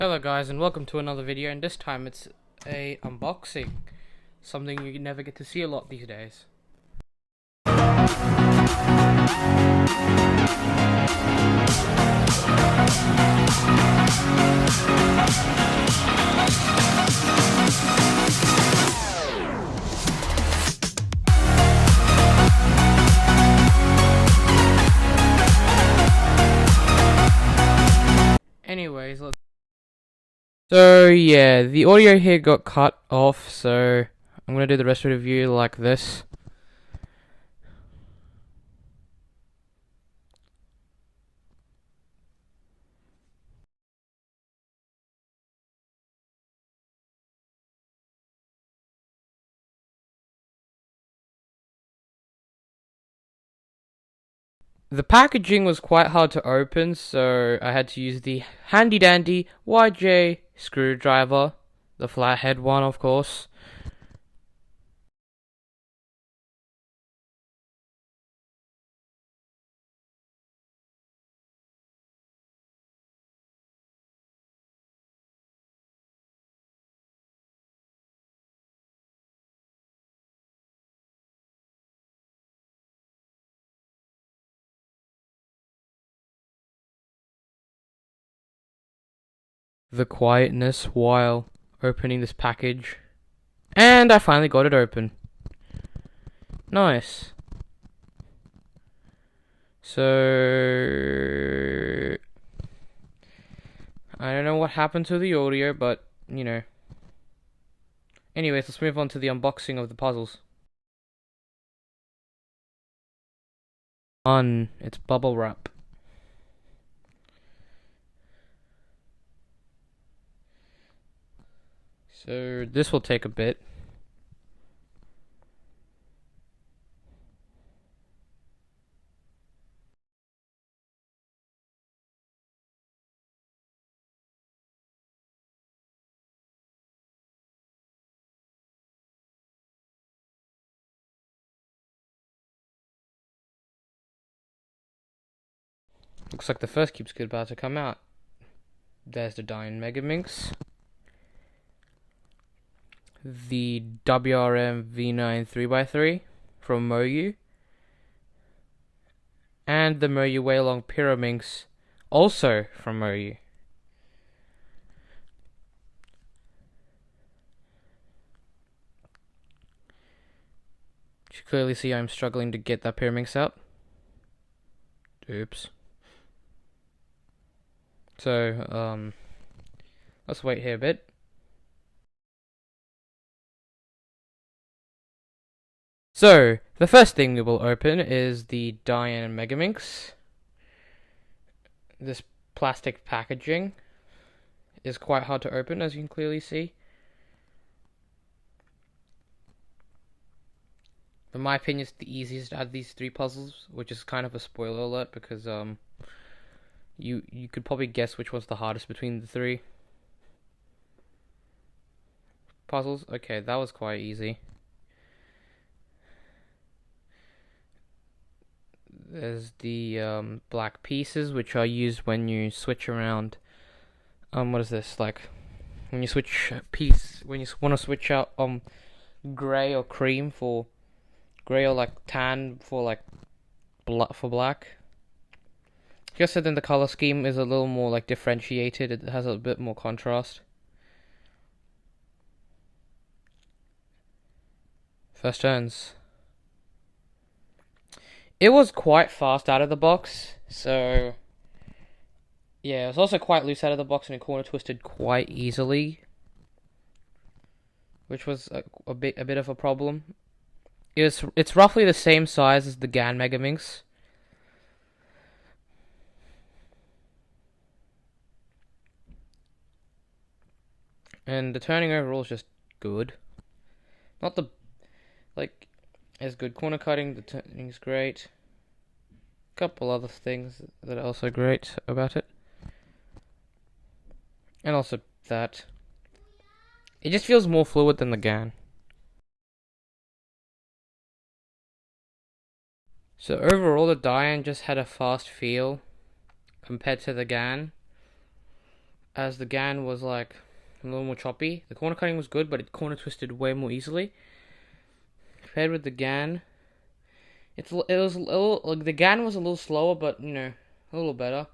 Hello guys and welcome to another video, and this time it's a unboxing. Something you never get to see a lot these days. Anyways, So yeah, the audio here got cut off, so I'm gonna do the rest of the review like this. The packaging was quite hard to open, so I had to use the handy dandy YJ screwdriver, the flathead one of course. The quietness while opening this package. And I finally got it open. Nice. So I don't know what happened to the audio, but you know. Anyways, let's move on to the unboxing of the puzzles. It's bubble wrap. So this will take a bit. Looks like the first cube's about to come out. There's the Dayan Megaminx, the WRM V9 3x3 from Moyu, and the Moyu Weilong Pyraminx, also from Moyu. You clearly see I'm struggling to get that Pyraminx out. Oops. So, let's wait here a bit. So, the first thing we will open is the Dayan Megaminx. This plastic packaging is quite hard to open, as you can clearly see. In my opinion, it's the easiest out of these three puzzles, which is kind of a spoiler alert because you could probably guess which one's the hardest between the three puzzles. Okay, that was quite easy. There's the black pieces, which are used when you switch around. What is this? Like when you switch when you want to switch out gray or cream for gray, or like tan for like for black. Just so then the color scheme is a little more like differentiated. It has a bit more contrast. First turns. It was quite fast out of the box, so yeah, it was also quite loose out of the box, and it corner twisted quite easily, which was a bit of a problem. It's roughly the same size as the GAN Megaminx. And the turning overall is just good. Not the as good. Corner cutting, the turning is great. Couple other things that are also great about it. And also that it just feels more fluid than the GAN. So overall, the Dayan just had a fast feel compared to the GAN. as the GAN was like a little more choppy. The corner cutting was good, but it corner twisted way more easily. Compared with the GAN, it was a little, like, the GAN was a little slower, but a little better.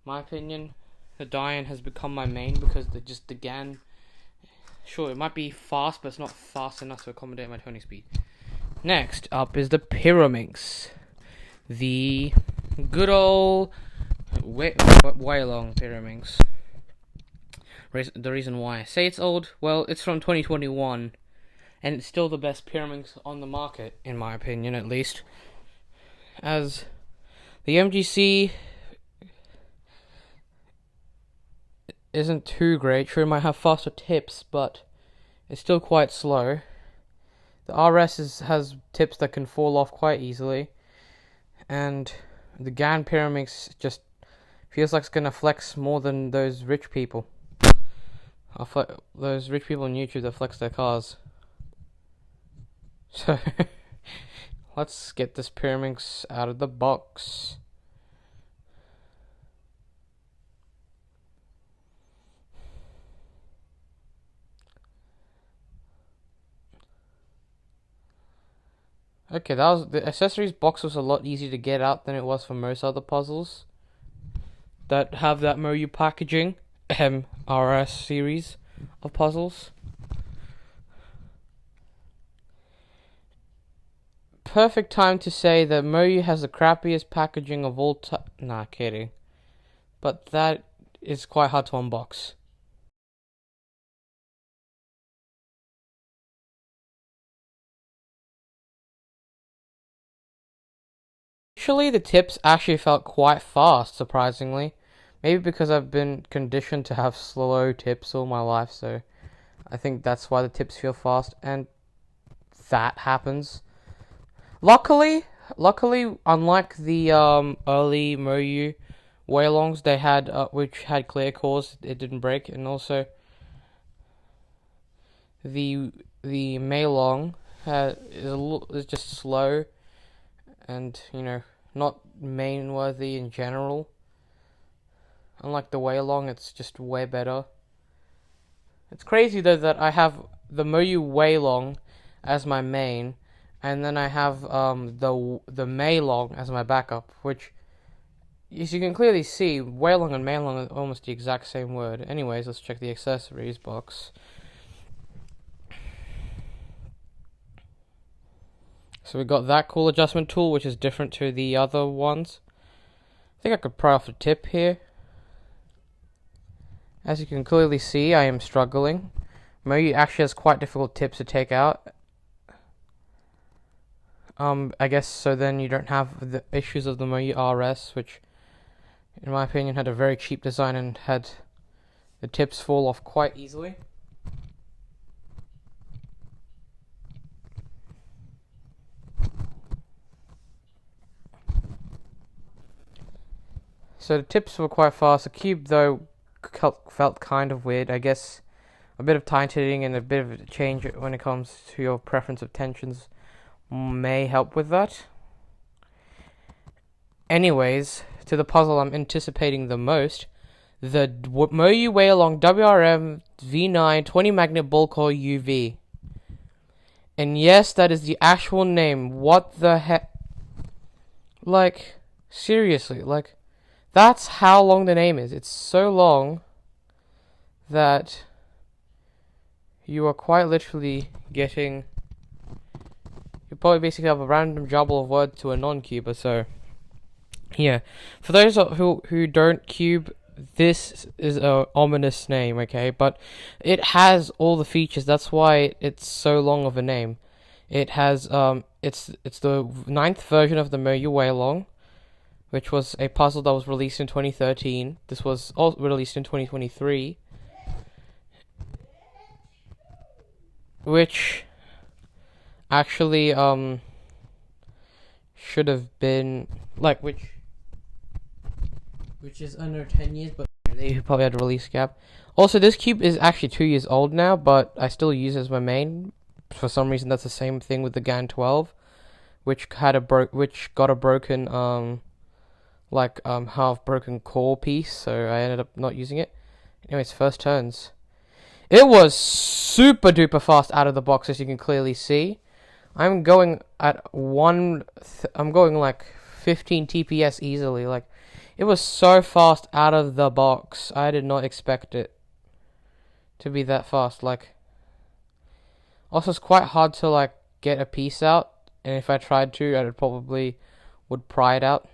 My opinion, the Dayan has become my main because the GAN. Sure, it might be fast, but it's not fast enough to accommodate my turning speed. Next up is the Pyraminx, the good old Weilong Pyraminx. The reason why I say it's old, well, it's from 2021, and it's still the best Pyraminx on the market, in my opinion, at least. As the MGC isn't too great. Sure, it might have faster tips, but it's still quite slow. The RS has tips that can fall off quite easily, and the GAN Pyraminx just feels like it's gonna flex more than those rich people. Those rich people on YouTube that flex their cars. So let's get this Pyraminx out of the box. Okay, the accessories box was a lot easier to get out than it was for most other puzzles that have that Moyu packaging, RS series of puzzles. Perfect time to say that Moyu has the crappiest packaging of all time. Nah, kidding. But that is quite hard to unbox. Actually, the tips actually felt quite fast, surprisingly. Maybe because I've been conditioned to have slow tips all my life, so I think that's why the tips feel fast, and that happens. Luckily, unlike the early Moyu Weilongs, they had which had clear cores, it didn't break, and also the Meilong is just slow, and not main worthy in general. Unlike the Weilong, it's just way better. It's crazy though that I have the Moyu Weilong as my main, and then I have the Meilong as my backup, which, as you can clearly see, Weilong and Meilong are almost the exact same word. Anyways, let's check the accessories box. So we got that cool adjustment tool, which is different to the other ones. I think I could pry off the tip here. As you can clearly see, I am struggling. Moyu actually has quite difficult tips to take out. I guess so then you don't have the issues of the Moyu RS, which, in my opinion, had a very cheap design and had the tips fall off quite easily. So the tips were quite fast. The cube, though, felt kind of weird. I guess a bit of tightening and a bit of a change when it comes to your preference of tensions may help with that. Anyways, to the puzzle I'm anticipating the most, the Moyu Weilong WRM V9 20 magnet ball core UV. And yes, that is the actual name. What the heck? Like, seriously, like, that's how long the name is. It's so long that you are quite literally getting... You probably basically have a random jumble of words to a non-cuber, so... Yeah. For those who don't cube, this is a ominous name, okay? But it has all the features. That's why it's so long of a name. It has, it's the 9th version of the Moyu Weilong, which was a puzzle that was released in 2013. This was also released in 2023. Which actually should have been which is under 10 years, but they probably had a release gap. Also, this cube is actually 2 years old now, but I still use it as my main. For some reason, that's the same thing with the GAN 12, which got a broken half broken core piece, so I ended up not using it. Anyways, first turns. It was super duper fast out of the box, as you can clearly see. I'm going at I'm going like 15 TPS easily. Like, it was so fast out of the box. I did not expect it to be that fast. Like, also it's quite hard to like get a piece out, and if I tried to, I probably would pry it out.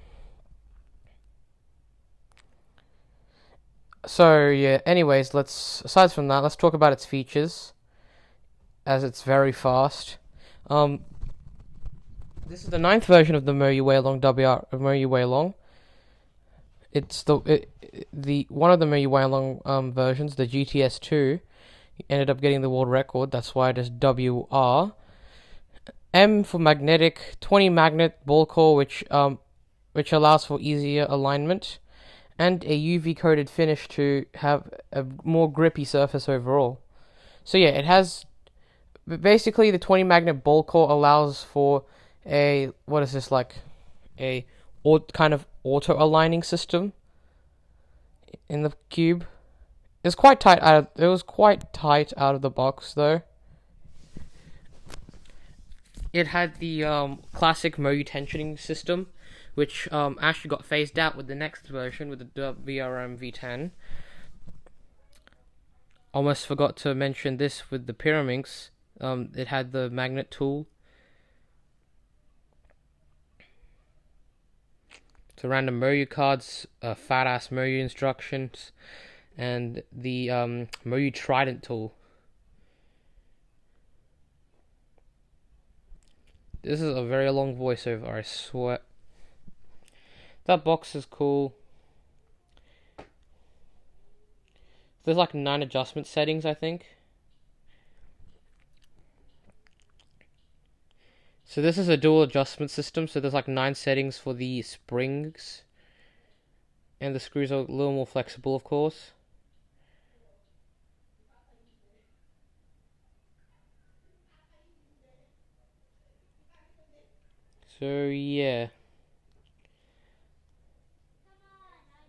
So yeah, anyways, aside from that, let's talk about its features, as it's very fast. This is the 9th version of the Moyu Weilong Moyu Weilong. It's the one of the Moyu Weilong versions, the GTS2, ended up getting the world record. That's why it is WR. M for magnetic, 20 magnet ball core, which allows for easier alignment, and a UV coated finish to have a more grippy surface overall. So yeah, it has basically the 20 magnet ball core allows for a kind of auto aligning system in the cube. It was quite tight out of the box though. It had the classic Moyu tensioning system, which actually got phased out with the next version, with the VRM V10. Almost forgot to mention this with the Pyraminx. It had the magnet tool to random Moyu cards, fat ass Moyu instructions, and the Moyu Trident tool. This is a very long voiceover, I swear. That box is cool. There's like 9 adjustment settings, I think. So this is a dual adjustment system, so there's like 9 settings for the springs. And the screws are a little more flexible, of course. So yeah.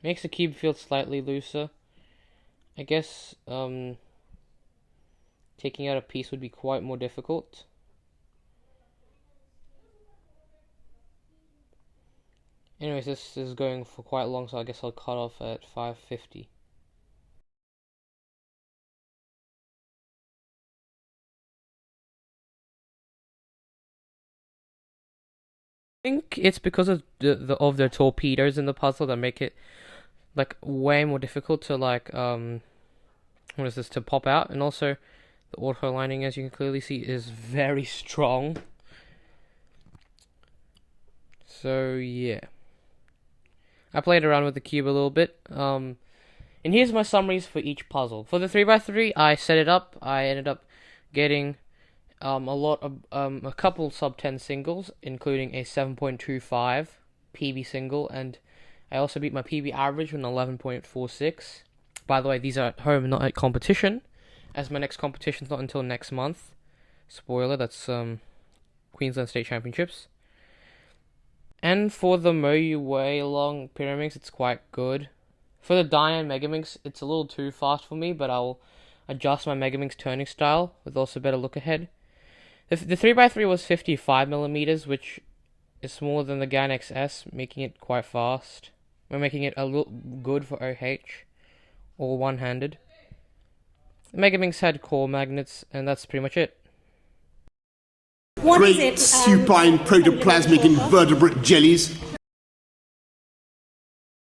Makes the cube feel slightly looser. I guess taking out a piece would be quite more difficult. Anyways, this is going for quite long, so I guess I'll cut off at 550. I think it's because of their torpedoes in the puzzle that make it like way more difficult to like to pop out, and also the auto aligning, as you can clearly see, is very strong. So yeah, I played around with the cube a little bit, and here's my summaries for each puzzle. For the 3x3, I set it up. I ended up getting a couple sub 10 singles, including a 7.25 PB single, and I also beat my PB average with an 11.46. By the way, these are at home, not at competition, as my next competition's not until next month. Spoiler, that's Queensland State Championships. And for the Moyu Weilong Pyraminx, it's quite good. For the Dayan Megaminx, it's a little too fast for me, but I'll adjust my Megaminx turning style with also better look ahead. The 3x3 was 55mm, which is smaller than the Dayan XS, making it quite fast. We're making it a little good for OH, or one-handed. The Megaminx had core magnets, and that's pretty much it. What great supine protoplasmic invertebrate jellies.